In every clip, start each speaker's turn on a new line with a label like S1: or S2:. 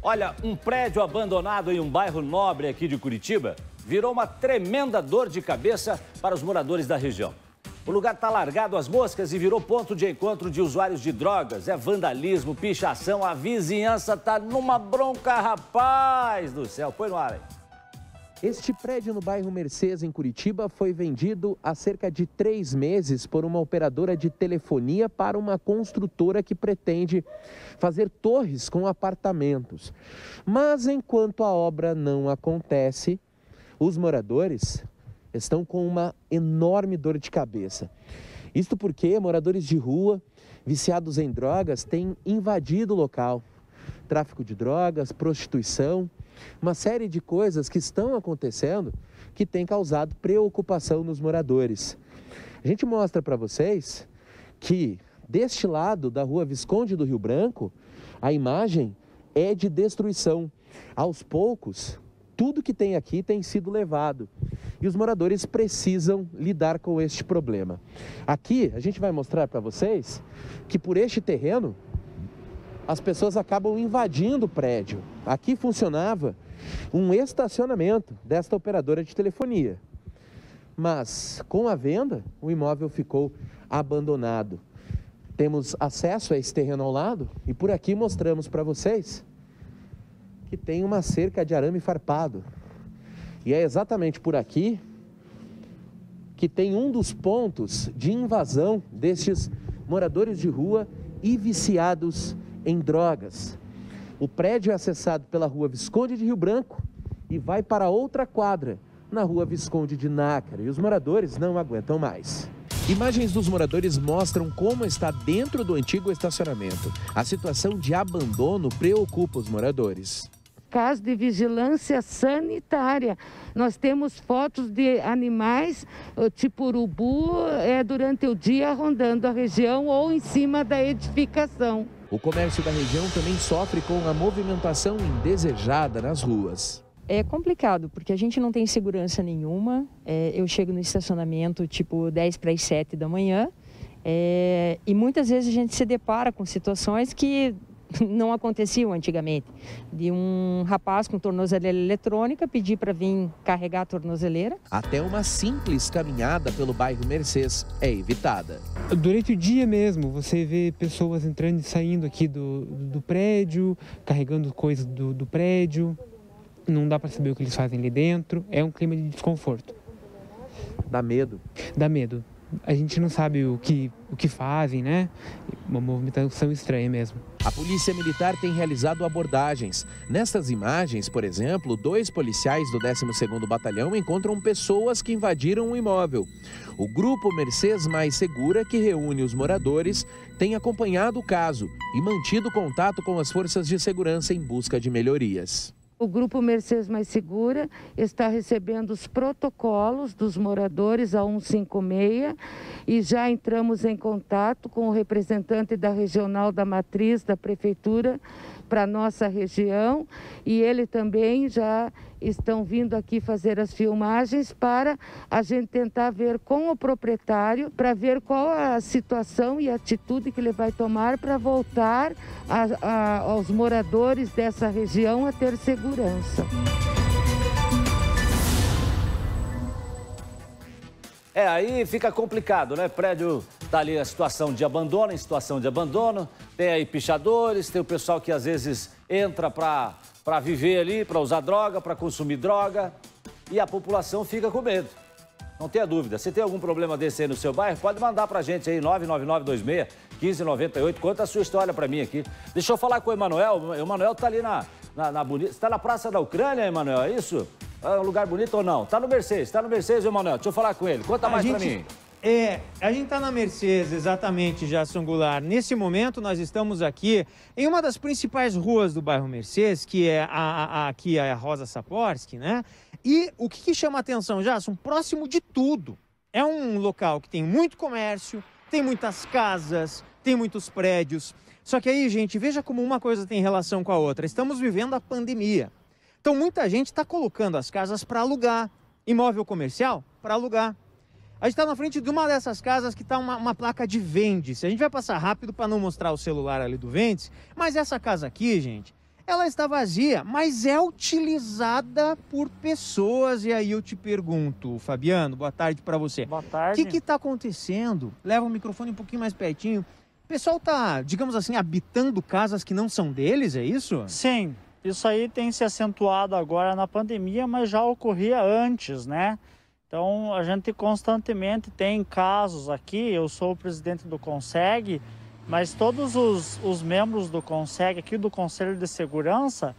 S1: Olha, um prédio abandonado em um bairro nobre aqui de Curitiba virou uma tremenda dor de cabeça para os moradores da região. O lugar está largado às moscas e virou ponto de encontro de usuários de drogas. É vandalismo, pichação, a vizinhança está numa bronca, rapaz do céu. Põe no ar aí.
S2: Este prédio no bairro Mercês, em Curitiba, foi vendido há cerca de 3 meses por uma operadora de telefonia para uma construtora que pretende fazer torres com apartamentos. Mas enquanto a obra não acontece, os moradores estão com uma enorme dor de cabeça. Isto porque moradores de rua, viciados em drogas, têm invadido o local. Tráfico de drogas, prostituição, uma série de coisas que estão acontecendo que tem causado preocupação nos moradores. A gente mostra para vocês que deste lado da rua Visconde do Rio Branco, a imagem é de destruição. Aos poucos, tudo que tem aqui tem sido levado e os moradores precisam lidar com este problema. Aqui a gente vai mostrar para vocês que por este terreno as pessoas acabam invadindo o prédio. Aqui funcionava um estacionamento desta operadora de telefonia. Mas com a venda, o imóvel ficou abandonado. Temos acesso a esse terreno ao lado e por aqui mostramos para vocês que tem uma cerca de arame farpado. E é exatamente por aqui que tem um dos pontos de invasão destes moradores de rua e viciados em drogas. O prédio é acessado pela rua Visconde de Rio Branco e vai para outra quadra, na rua Visconde de Nácara. E os moradores não aguentam mais. Imagens dos moradores mostram como está dentro do antigo estacionamento. A situação de abandono preocupa os moradores.
S3: Caso de vigilância sanitária. Nós temos fotos de animais, tipo urubu, durante o dia rondando a região ou em cima da edificação.
S2: O comércio da região também sofre com a movimentação indesejada nas ruas.
S4: É complicado, porque a gente não tem segurança nenhuma. Eu chego no estacionamento tipo 10 para as 7 da manhã e muitas vezes a gente se depara com situações que não aconteciam antigamente. De um rapaz com tornozeleira eletrônica pedir para vir carregar a tornozeleira.
S2: Até uma simples caminhada pelo bairro Mercês é evitada.
S5: Durante o dia mesmo, você vê pessoas entrando e saindo aqui do prédio, carregando coisas do prédio. Não dá para saber o que eles fazem ali dentro. É um clima de desconforto.
S2: Dá medo?
S5: Dá medo. A gente não sabe o que fazem, né? Uma movimentação estranha mesmo.
S2: A Polícia Militar tem realizado abordagens. Nestas imagens, por exemplo, 2 policiais do 12º Batalhão encontram pessoas que invadiram o imóvel. O grupo Mercês Mais Segura, que reúne os moradores, tem acompanhado o caso e mantido contato com as forças de segurança em busca de melhorias.
S3: O Grupo Mercês Mais Segura está recebendo os protocolos dos moradores a 156 e já entramos em contato com o representante da Regional da Matriz da Prefeitura para a nossa região e ele também já estão vindo aqui fazer as filmagens para a gente tentar ver com o proprietário, para ver qual a situação e a atitude que ele vai tomar para voltar aos moradores dessa região a ter segurança.
S1: Aí fica complicado, né? Prédio tá ali a situação de abandono, em situação de abandono. Tem aí pichadores, tem o pessoal que às vezes entra para viver ali, para usar droga, para consumir droga. E a população fica com medo. Não tenha dúvida. Se tem algum problema desse aí no seu bairro, pode mandar pra gente aí, 99926-1598. Conta a sua história pra mim aqui. Deixa eu falar com o Emanuel. O Emanuel tá ali na bonita. Você tá na Praça da Ucrânia, Emanuel, é isso? É um lugar bonito ou não? Tá no Mercês, Emanuel. Deixa eu falar com ele. Conta mais pra mim.
S6: A gente está na Mercês, exatamente, Jason Goulart. Nesse momento, nós estamos aqui em uma das principais ruas do bairro Mercês, que é aqui a Rosa Saporsky, né? E o que chama a atenção, Jason? Próximo de tudo. É um local que tem muito comércio, tem muitas casas, tem muitos prédios. Só que aí, gente, veja como uma coisa tem relação com a outra. Estamos vivendo a pandemia. Então, muita gente está colocando as casas para alugar. Imóvel comercial para alugar. A gente está na frente de uma dessas casas que está uma placa de vende-se. A gente vai passar rápido para não mostrar o celular ali do vende-se, mas essa casa aqui, gente, ela está vazia, mas é utilizada por pessoas. E aí eu te pergunto, Fabiano, boa tarde para você.
S7: Boa tarde.
S6: O que está acontecendo? Leva o microfone um pouquinho mais pertinho. O pessoal está, digamos assim, habitando casas que não são deles, é isso?
S7: Sim, isso aí tem se acentuado agora na pandemia, mas já ocorria antes, né? Então, a gente constantemente tem casos aqui, eu sou o presidente do CONSEG, mas todos os membros do CONSEG, aqui do Conselho de Segurança,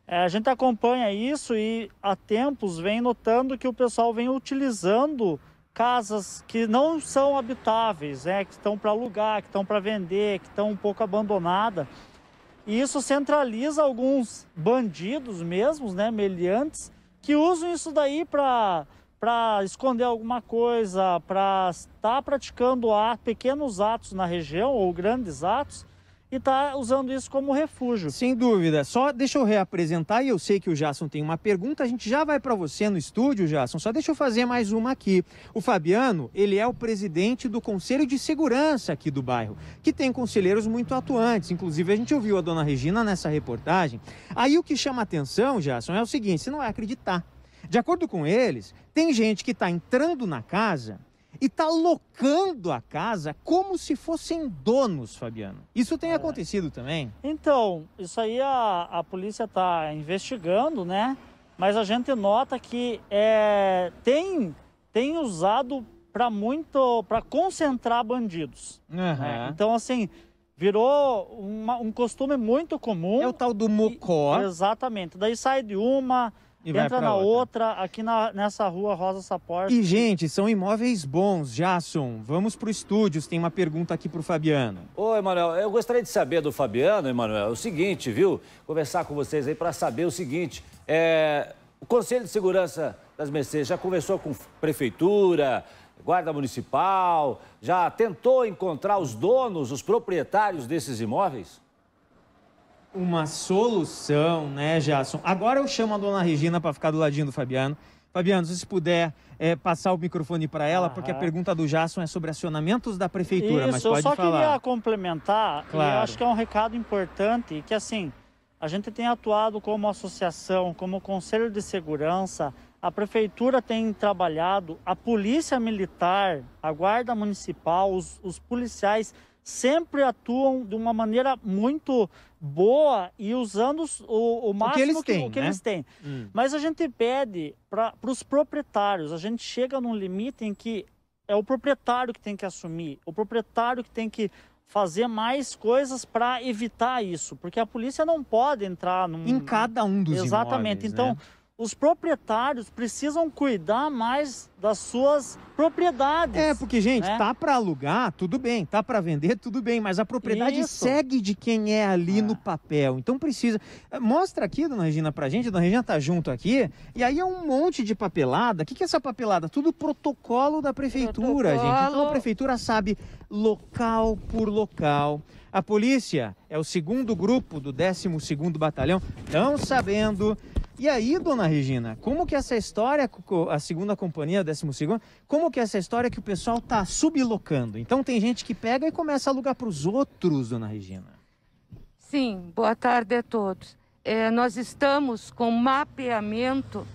S7: a gente acompanha isso e há tempos vem notando que o pessoal vem utilizando casas que não são habitáveis, que estão para alugar, que estão para vender, que estão um pouco abandonadas. E isso centraliza alguns bandidos mesmos, meliantes, que usam isso daí para esconder alguma coisa, para estar praticando pequenos atos na região ou grandes atos e tá usando isso como refúgio.
S6: Sem dúvida. Só deixa eu reapresentar e eu sei que o Jasson tem uma pergunta. A gente já vai para você no estúdio, Jasson. Só deixa eu fazer mais uma aqui. O Fabiano, ele é o presidente do Conselho de Segurança aqui do bairro, que tem conselheiros muito atuantes. Inclusive, a gente ouviu a dona Regina nessa reportagem. Aí o que chama atenção, Jasson, é o seguinte, você não vai acreditar. De acordo com eles, tem gente que está entrando na casa e está locando a casa como se fossem donos, Fabiano. Isso tem acontecido também?
S7: Então, isso aí a polícia está investigando, mas a gente nota que tem usado para concentrar bandidos. Então, assim, virou um costume muito comum.
S6: É o tal do mocó.
S7: Exatamente. Daí sai de uma... entra na outra, aqui nessa rua Rosa Saporski.
S6: E, gente, são imóveis bons. Jasson, vamos pro estúdio. Tem uma pergunta aqui pro Fabiano.
S1: Ô, Emanuel, eu gostaria de saber do Fabiano, Emanuel, o seguinte, viu? Conversar com vocês aí para saber o seguinte. O Conselho de Segurança das Mercês já conversou com Prefeitura, Guarda Municipal, já tentou encontrar os donos, os proprietários desses imóveis?
S6: Uma solução, Jasson? Agora eu chamo a dona Regina para ficar do ladinho do Fabiano. Fabiano, se puder passar o microfone para ela, porque a pergunta do Jasson é sobre acionamentos da prefeitura, mas pode falar.
S7: Eu só queria complementar,
S6: claro.
S7: E eu acho que é um recado importante, que assim, a gente tem atuado como associação, como Conselho de Segurança, a prefeitura tem trabalhado, a polícia militar, a guarda municipal, os policiais sempre atuam de uma maneira muito boa e usando o máximo que eles têm. Mas a gente pede para os proprietários, a gente chega num limite em que é o proprietário que tem que assumir, o proprietário que tem que fazer mais coisas para evitar isso, porque a polícia não pode entrar
S6: em cada um dos imóveis.
S7: Exatamente. Então, os proprietários precisam cuidar mais das suas propriedades.
S6: Porque, gente, tá para alugar, tudo bem. Tá para vender, tudo bem. Mas a propriedade segue de quem é ali no papel. Então precisa... Mostra aqui, dona Regina, pra gente. A dona Regina tá junto aqui. E aí é um monte de papelada. O que é essa papelada? Tudo protocolo da prefeitura, gente. Então a prefeitura sabe local por local. A polícia é o segundo grupo do 12º Batalhão. Estão sabendo... E aí, dona Regina, como que essa história, a segunda companhia, 12º, como que essa história que o pessoal tá sublocando? Então tem gente que pega e começa a alugar para os outros, dona Regina.
S3: Sim, boa tarde a todos. Nós estamos com mapeamento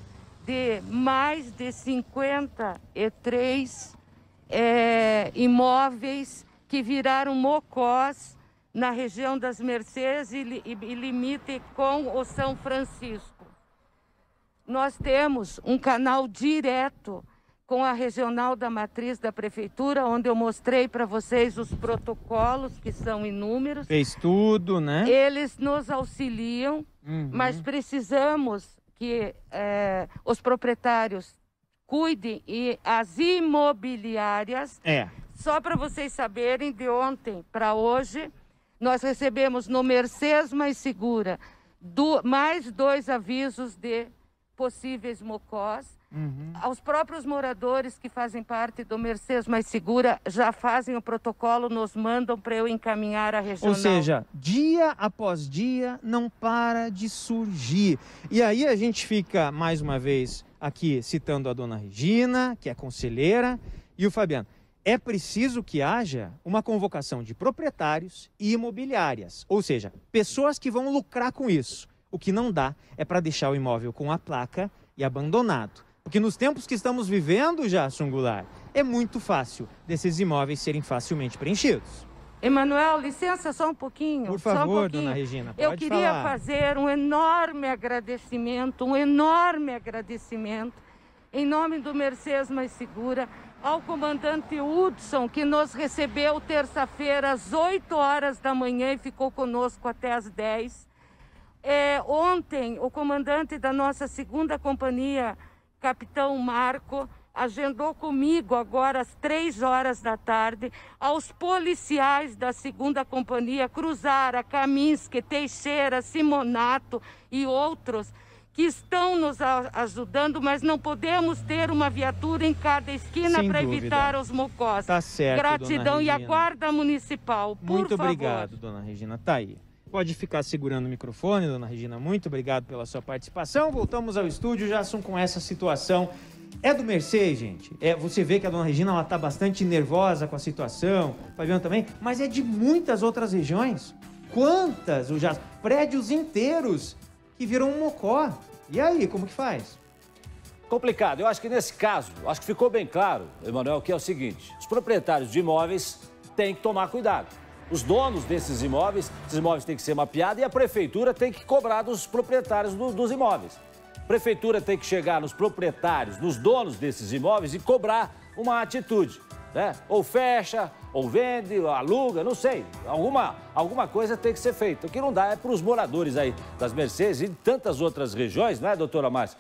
S3: de mais de 53 imóveis que viraram mocós na região das Mercês e limite com o São Francisco. Nós temos um canal direto com a Regional da Matriz da Prefeitura, onde eu mostrei para vocês os protocolos, que são inúmeros.
S6: Fez tudo, né?
S3: Eles nos auxiliam, mas precisamos que os proprietários cuidem e as imobiliárias. Só para vocês saberem, de ontem para hoje, nós recebemos no Mercês Mais Segura mais 2 avisos de possíveis mocós. Os próprios moradores que fazem parte do Mercês Mais Segura já fazem o protocolo, nos mandam para eu encaminhar a regional.
S6: Ou seja, dia após dia não para de surgir. E aí a gente fica, mais uma vez, aqui citando a dona Regina, que é conselheira, e o Fabiano. É preciso que haja uma convocação de proprietários e imobiliárias, ou seja, pessoas que vão lucrar com isso. O que não dá é para deixar o imóvel com a placa e abandonado. Porque nos tempos que estamos vivendo, Jason Goulart, é muito fácil desses imóveis serem facilmente preenchidos.
S3: Emanuel, licença só um pouquinho.
S6: Por favor, dona Regina, pode
S3: Eu queria
S6: falar.
S3: fazer um enorme agradecimento, em nome do Mercedes Mais Segura, ao comandante Hudson, que nos recebeu terça-feira às 8 horas da manhã e ficou conosco até às 10. Ontem, o comandante da nossa segunda companhia, Capitão Marco, agendou comigo agora às 3 horas da tarde, aos policiais da segunda companhia, Cruzara, Kaminski, Teixeira, Simonato e outros, que estão nos ajudando, mas não podemos ter uma viatura em cada esquina para evitar os mocós.
S6: Tá certo,
S3: Gratidão.
S6: dona
S3: E a
S6: Regina.
S3: Guarda Municipal, por
S6: Muito
S3: favor.
S6: obrigado, dona Regina. Tá aí. Pode ficar segurando o microfone, dona Regina. Muito obrigado pela sua participação. Voltamos ao estúdio, Jason, com essa situação. É do Mercedes, gente. Você vê que a dona Regina está bastante nervosa com a situação, o Fabiano também, mas é de muitas outras regiões. Quantas, o Jason? Prédios inteiros que viram um mocó. E aí, como que faz?
S1: Complicado. Eu acho que nesse caso, acho que ficou bem claro, Emanuel, que é o seguinte: os proprietários de imóveis têm que tomar cuidado. Os donos desses imóveis, esses imóveis têm que ser mapeados e a prefeitura tem que cobrar dos proprietários dos imóveis. A prefeitura tem que chegar nos proprietários, nos donos desses imóveis e cobrar uma atitude, né? Ou fecha, ou vende, ou aluga, não sei. Alguma coisa tem que ser feita. O que não dá é para os moradores aí das Mercedes e de tantas outras regiões, não é, doutora Márcia?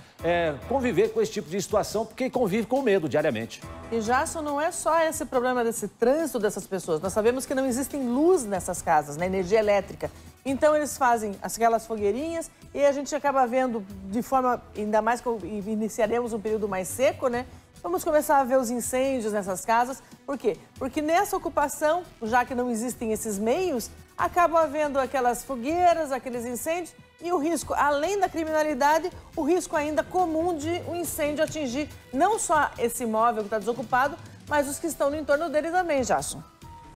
S1: Conviver com esse tipo de situação, porque convive com medo diariamente.
S8: E, Jason, não é só esse problema desse trânsito dessas pessoas. Nós sabemos que não existem luz nessas casas, né? Energia elétrica. Então, eles fazem aquelas fogueirinhas e a gente acaba vendo de forma, ainda mais que iniciaremos um período mais seco, né? Vamos começar a ver os incêndios nessas casas. Por quê? Porque nessa ocupação, já que não existem esses meios, acabam havendo aquelas fogueiras, aqueles incêndios e o risco, além da criminalidade, o risco ainda comum de um incêndio atingir não só esse imóvel que está desocupado, mas os que estão no entorno dele também, Jason.